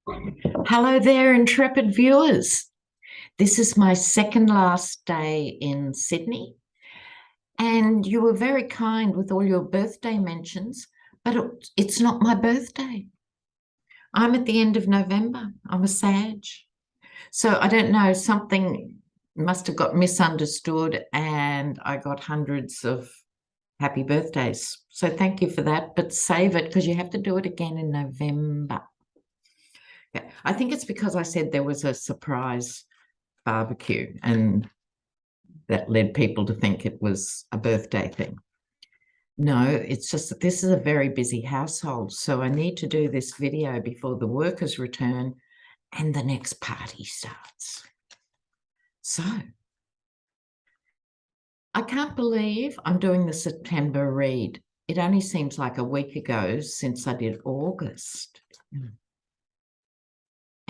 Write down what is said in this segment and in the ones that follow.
Hello there, intrepid viewers. This is my second last day in Sydney, and you were very kind with all your birthday mentions, but it's not my birthday. I'm at the end of November. I'm a Sag. So I don't know, something must have got misunderstood, and I got hundreds of happy birthdays. So thank you for that, but save it because you have to do it again in November. Yeah, I think it's because I said there was a surprise barbecue and that led people to think it was a birthday thing. No, it's just that this is a very busy household, so I need to do this video before the workers return and the next party starts. So I can't believe I'm doing the September read. It only seems like a week ago since I did August.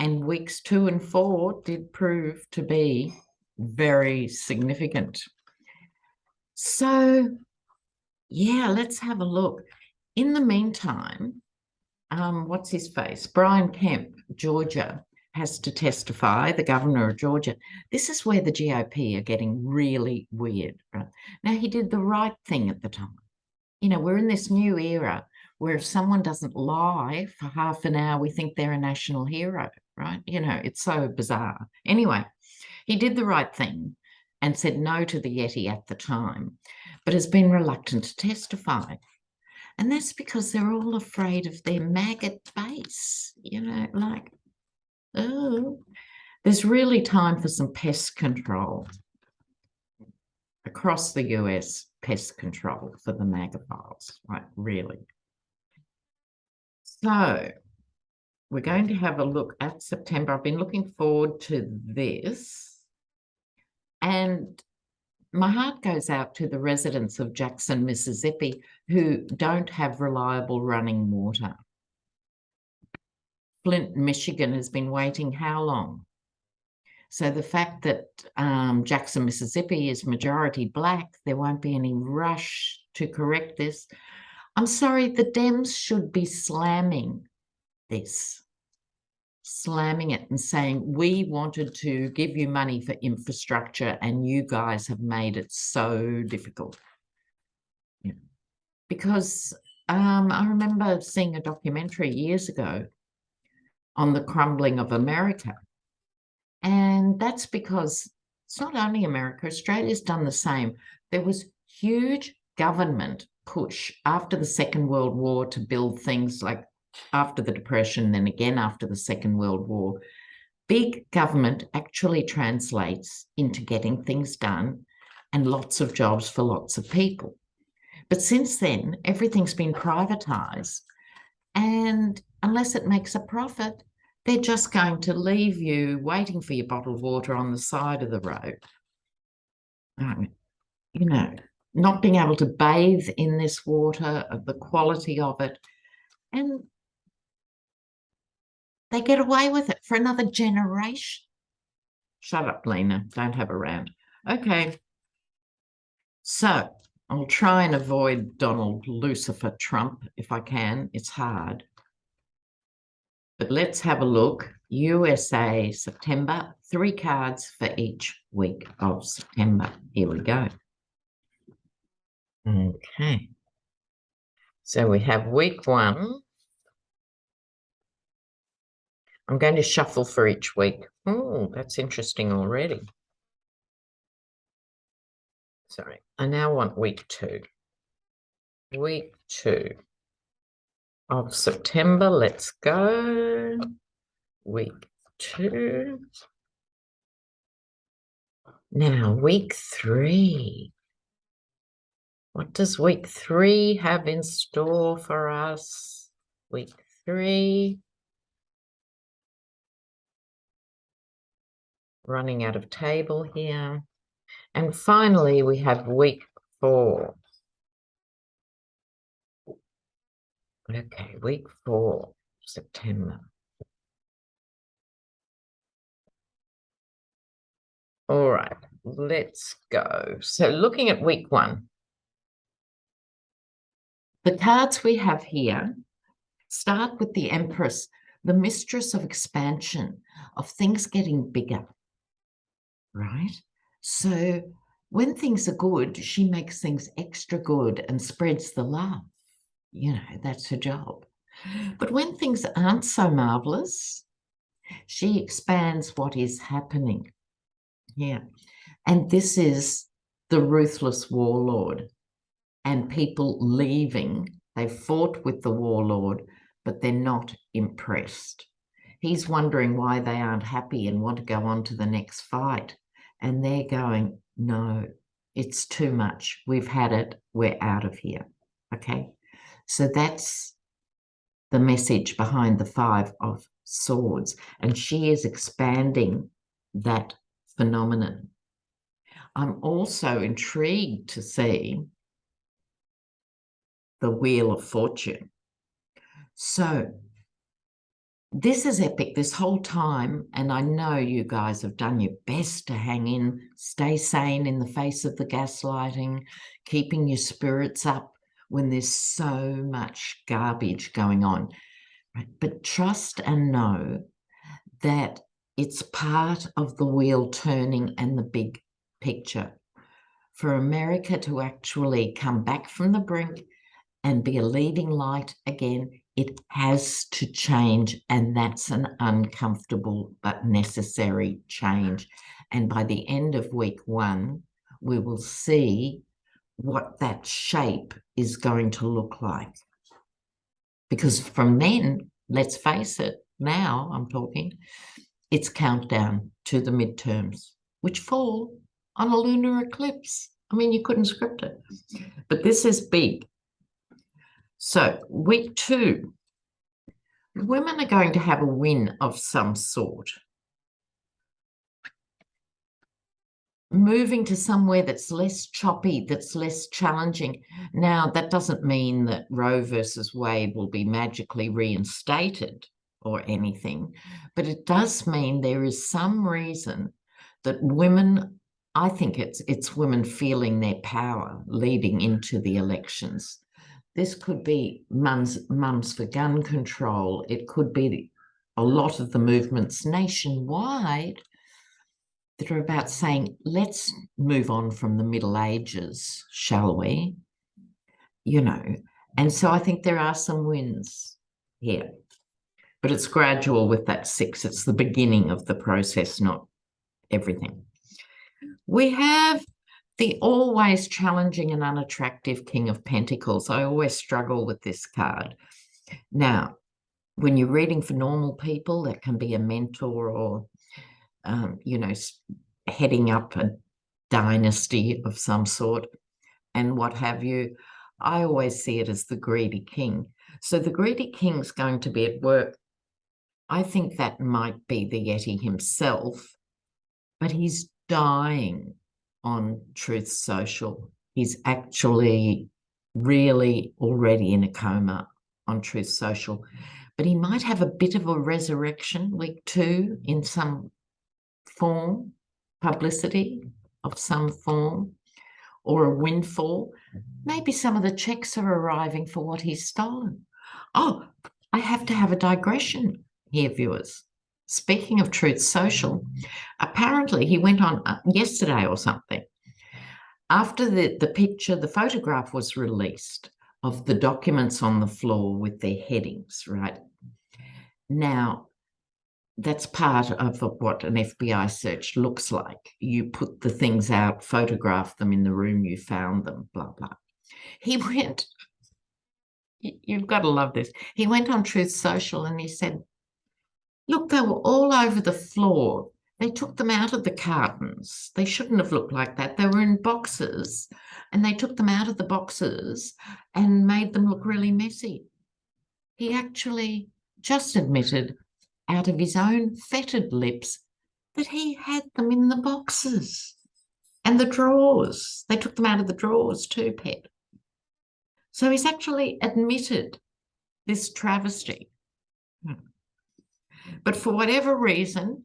And weeks 2 and 4 did prove to be very significant. So, yeah, let's have a look. In the meantime, what's his face? Brian Kemp, Georgia, has to testify, the governor of Georgia. This is where the GOP are getting really weird. Right? Now, he did the right thing at the time. You know, we're in this new era where if someone doesn't lie for half an hour, we think they're a national hero, right? You know, it's so bizarre. Anyway, he did the right thing and said no to the Yeti at the time, but has been reluctant to testify. And that's because they're all afraid of their maggot base, you know, like, oh, there's really time for some pest control across the US, pest control for the magophiles, right, really. So we're going to have a look at September. I've been looking forward to this. And my heart goes out to the residents of Jackson, Mississippi, who don't have reliable running water. Flint, Michigan has been waiting how long? So the fact that Jackson, Mississippi is majority black, there won't be any rush to correct this. I'm sorry, the Dems should be slamming this, slamming it and saying, we wanted to give you money for infrastructure and you guys have made it so difficult. Yeah. Because I remember seeing a documentary years ago on the crumbling of America. And that's because it's not only America, Australia's done the same. There was huge government push after the Second World War to build things like after the Depression, then again after the Second World War. Big government actually translates into getting things done and lots of jobs for lots of people. But since then, everything's been privatised. And unless it makes a profit, they're just going to leave you waiting for your bottled water on the side of the road. You know, not being able to bathe in this water, the quality of it, and they get away with it for another generation. Shut up, Lena. Don't have a round. Okay. So I'll try and avoid Donald Lucifer Trump if I can. It's hard. But let's have a look. USA, September, 3 cards for each week of September. Here we go. Okay. So we have week 1. I'm going to shuffle for each week. Oh, that's interesting already. Sorry, I now want week 2. Week 2 of September. Let's go. Week 2. Now, week 3. What does week 3 have in store for us? Week 3. Running out of table here. And finally, we have week 4. Okay, week 4, September. All right, let's go. So looking at week 1, the cards we have here start with the Empress. the mistress of expansion, of things getting bigger, right? So when things are good, she makes things extra good and spreads the love. That's her job. But when things aren't so marvelous, she expands what is happening. Yeah. And this is the ruthless warlord and people leaving. They fought with the warlord, but they're not impressed. He's wondering why they aren't happy and want to go on to the next fight. And they're going, no, it's too much. We've had it. We're out of here. Okay. So that's the message behind the Five of Swords. And she is expanding that phenomenon. I'm also intrigued to see the Wheel of Fortune. So this is epic this whole time, and I know you guys have done your best to hang in, stay sane in the face of the gaslighting, keeping your spirits up when there's so much garbage going on. Right? But trust and know that it's part of the wheel turning and the big picture. For America to actually come back from the brink and be a leading light again, it has to change, and that's an uncomfortable but necessary change. And by the end of week 1, we will see what that shape is going to look like. Because from then, let's face it, now I'm talking, it's countdown to the midterms, which fall on a lunar eclipse. I mean, you couldn't script it. But this is big. So week 2, women are going to have a win of some sort. Moving to somewhere that's less choppy, that's less challenging. Now, that doesn't mean that Roe versus Wade will be magically reinstated or anything, but it does mean there is some reason that women, I think it's women feeling their power leading into the elections. This could be mums for gun control. It could be a lot of the movements nationwide that are about saying, let's move on from the Middle Ages, shall we? And so I think there are some wins here. But it's gradual with that 6. It's the beginning of the process, not everything. We have the always challenging and unattractive King of Pentacles. I always struggle with this card. Now, when you're reading for normal people, that can be a mentor or, heading up a dynasty of some sort and what have you. I always see it as the greedy king. So the greedy king's going to be at work. I think that might be the Yeti himself, but he's dying on Truth Social. He's actually really already in a coma on Truth Social, but he might have a bit of a resurrection week 2 in some form, publicity of some form, or a windfall. Maybe some of the checks are arriving for what he's stolen. Oh, I have to have a digression here, viewers. Speaking of Truth Social, apparently he went on yesterday or something. After the photograph was released of the documents on the floor with their headings, right? Now, that's part of what an FBI search looks like. You put the things out, photograph them in the room you found them, blah, blah. He went, you've got to love this. He went on Truth Social and he said, look, they were all over the floor. They took them out of the cartons. They shouldn't have looked like that. They were in boxes and they took them out of the boxes and made them look really messy. He actually just admitted out of his own fetid lips that he had them in the boxes and the drawers. They took them out of the drawers too, Pet. So he's actually admitted this travesty. But for whatever reason,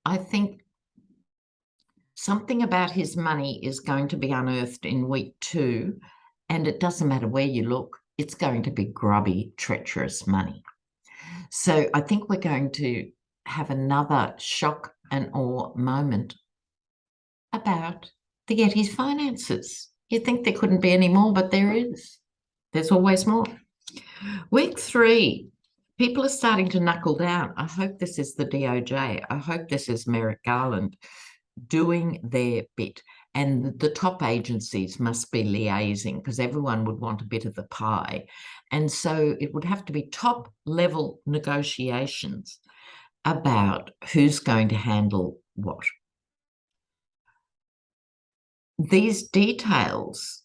I think something about his money is going to be unearthed in week 2, and it doesn't matter where you look, it's going to be grubby, treacherous money. So I think we're going to have another shock and awe moment about the Yeti's finances. You'd think there couldn't be any more, but there is. There's always more. Week 3, people are starting to knuckle down. I hope this is the DOJ. I hope this is Merrick Garland doing their bit. And the top agencies must be liaising because everyone would want a bit of the pie. And so it would have to be top level negotiations about who's going to handle what. These details,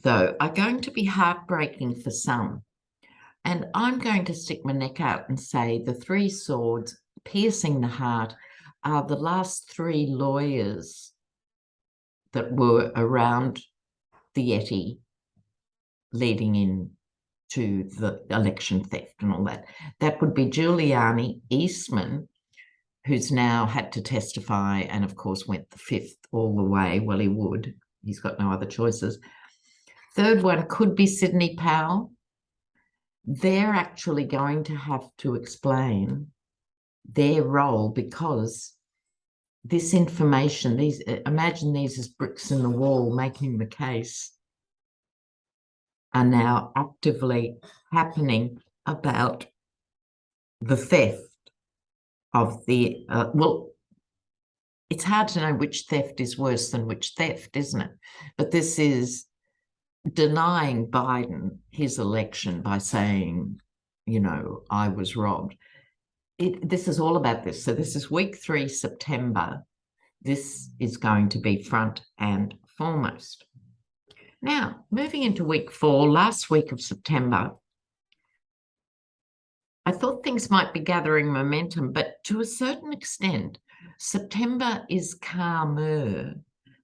though, are going to be heartbreaking for some. And I'm going to stick my neck out and say the 3 swords piercing the heart are the last 3 lawyers that were around the Yeti leading in to the election theft and all that. That would be Giuliani, Eastman, who's now had to testify and, of course, went the 5th all the way. Well, he would. He's got no other choices. Third one could be Sidney Powell. They're actually going to have to explain their role because this information, imagine these as bricks in the wall making the case, are now actively happening about the theft of the, well, it's hard to know which theft is worse than which theft, isn't it? But this is denying Biden his election by saying, you know, I was robbed. This is all about this. So this is week 3, September. This is going to be front and foremost. Now, moving into week 4, last week of September, I thought things might be gathering momentum, but to a certain extent, September is calmer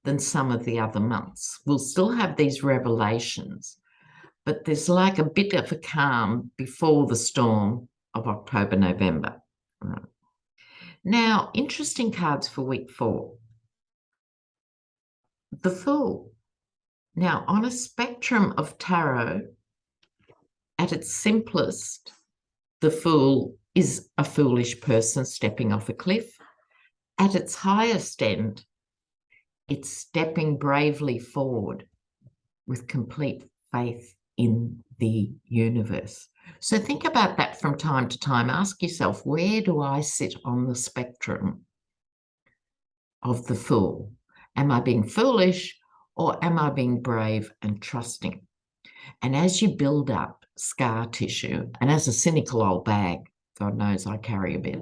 than some of the other months. We'll still have these revelations, but there's like a bit of a calm before the storm of October, November. Right. Now, interesting cards for week 4. The Fool. Now, on a spectrum of tarot, at its simplest, the Fool is a foolish person stepping off a cliff. At its highest end, it's stepping bravely forward with complete faith in the universe. So think about that from time to time. Ask yourself, where do I sit on the spectrum of the Fool? Am I being foolish or am I being brave and trusting? And as you build up scar tissue, and as a cynical old bag, God knows I carry a bit,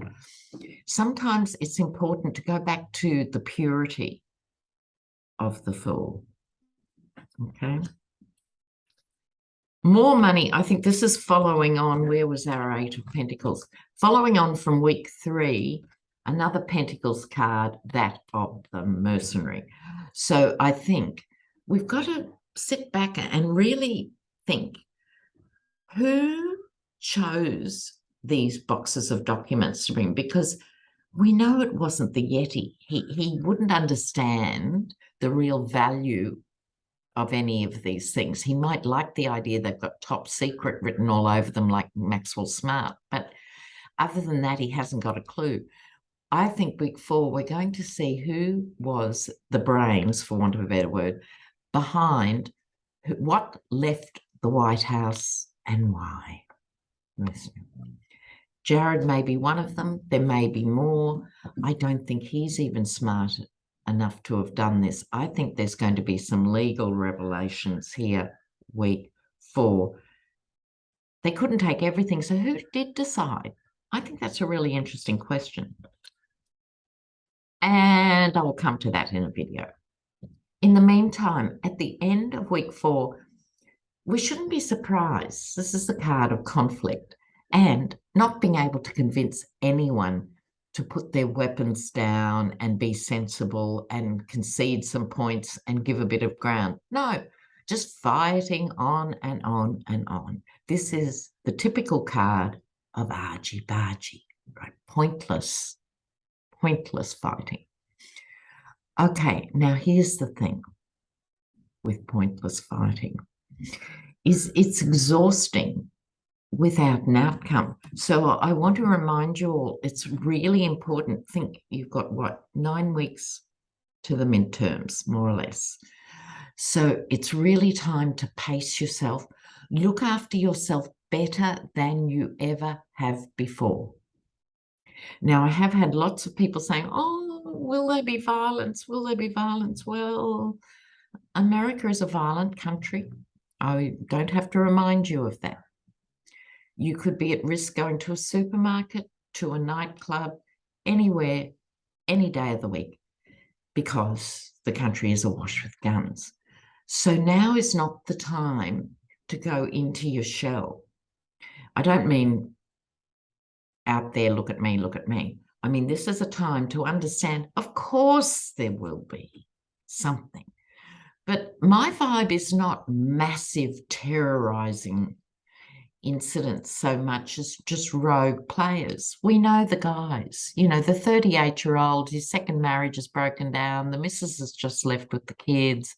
sometimes it's important to go back to the purity of the Fool. Okay. More money. I think this is following on. Where was our 8 of Pentacles? Following on from week 3, another Pentacles card, that of the Mercenary. So I think we've got to sit back and really think, who chose these boxes of documents to bring? Because we know it wasn't the Yeti. He wouldn't understand the real value of any of these things. He might like the idea they've got top secret written all over them like Maxwell Smart, but other than that, he hasn't got a clue. I think week 4, we're going to see who was the brains, for want of a better word, behind what left the White House and why. Jared may be one of them. There may be more. I don't think he's even smart enough to have done this. I think there's going to be some legal revelations here, week 4. They couldn't take everything. So who did decide? I think that's a really interesting question. And I will come to that in a video. In the meantime, at the end of week 4, we shouldn't be surprised. This is the card of conflict and not being able to convince anyone to put their weapons down and be sensible and concede some points and give a bit of ground. No, just fighting on and on and on. This is the typical card of argy-bargy, right? Pointless fighting. Okay, now here's the thing with pointless fighting. It's exhausting without an outcome. So I want to remind you all, it's really important. Think you've got what, 9 weeks to the midterms, more or less. So it's really time to pace yourself. Look after yourself better than you ever have before. Now, I have had lots of people saying, oh, will there be violence? Will there be violence? Well, America is a violent country. I don't have to remind you of that. You could be at risk going to a supermarket, to a nightclub, anywhere, any day of the week, because the country is awash with guns. So now is not the time to go into your shell. I don't mean out there, look at me, look at me. I mean, this is a time to understand, of course, there will be something. But my vibe is not massive terrorizing incidents so much as just rogue players. We know the guys, the 38-year-old, his second marriage has broken down, the missus has just left with the kids.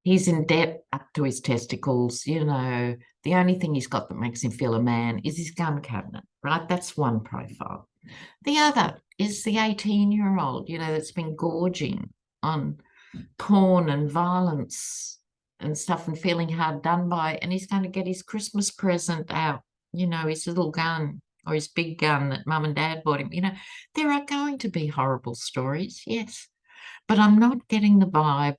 He's in debt up to his testicles, the only thing he's got that makes him feel a man is his gun cabinet, right? That's one profile. The other is the 18-year-old, that's been gorging on porn and violence and stuff and feeling hard done by, and he's going to get his Christmas present out, his little gun or his big gun that mum and dad bought him. There are going to be horrible stories, yes, but I'm not getting the vibe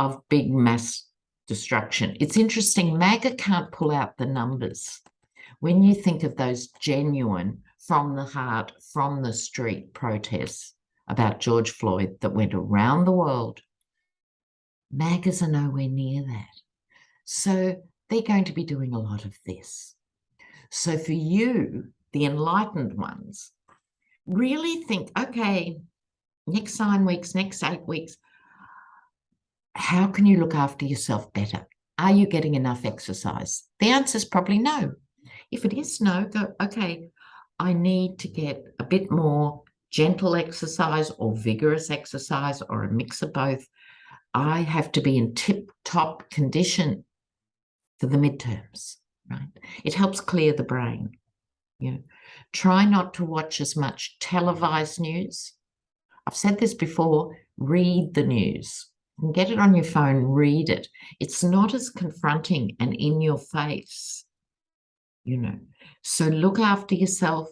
of big mass destruction. It's interesting, MAGA can't pull out the numbers. When you think of those genuine, from the heart, from the street protests about George Floyd that went around the world, MAGAs are nowhere near that. So they're going to be doing a lot of this. So for you, the enlightened ones, really think, okay, next 9 weeks, next 8 weeks, how can you look after yourself better? Are you getting enough exercise? The answer is probably no. If it is no, go, okay, I need to get a bit more gentle exercise or vigorous exercise or a mix of both. I have to be in tip-top condition for the midterms, right? It helps clear the brain. Try not to watch as much televised news. I've said this before, read the news. Get it on your phone, read it. It's not as confronting and in your face, So look after yourself.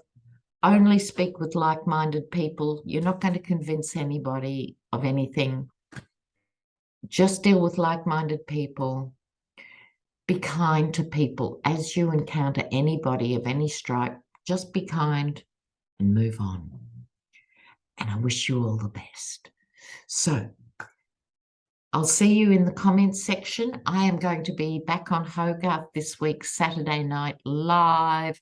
Only speak with like-minded people. You're not going to convince anybody of anything. Just deal with like-minded people. Be kind to people. As you encounter anybody of any stripe, just be kind and move on. And I wish you all the best. So I'll see you in the comments section. I am going to be back on Hogarth this week, Saturday night live,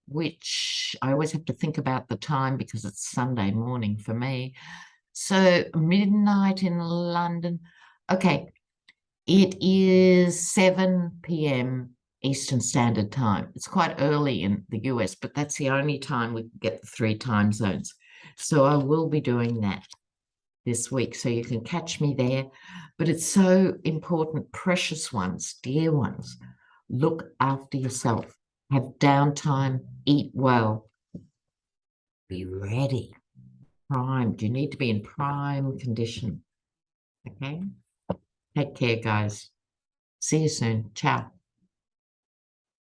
which I always have to think about the time because it's Sunday morning for me. So midnight in London. Okay, it is 7 p.m. Eastern Standard Time. It's quite early in the US, but that's the only time we can get the 3 time zones. So I will be doing that this week, so you can catch me there. But it's so important, precious ones, dear ones, look after yourself, have downtime, eat well, be ready, primed. You need to be in prime condition, okay? Take care, guys. See you soon. Ciao.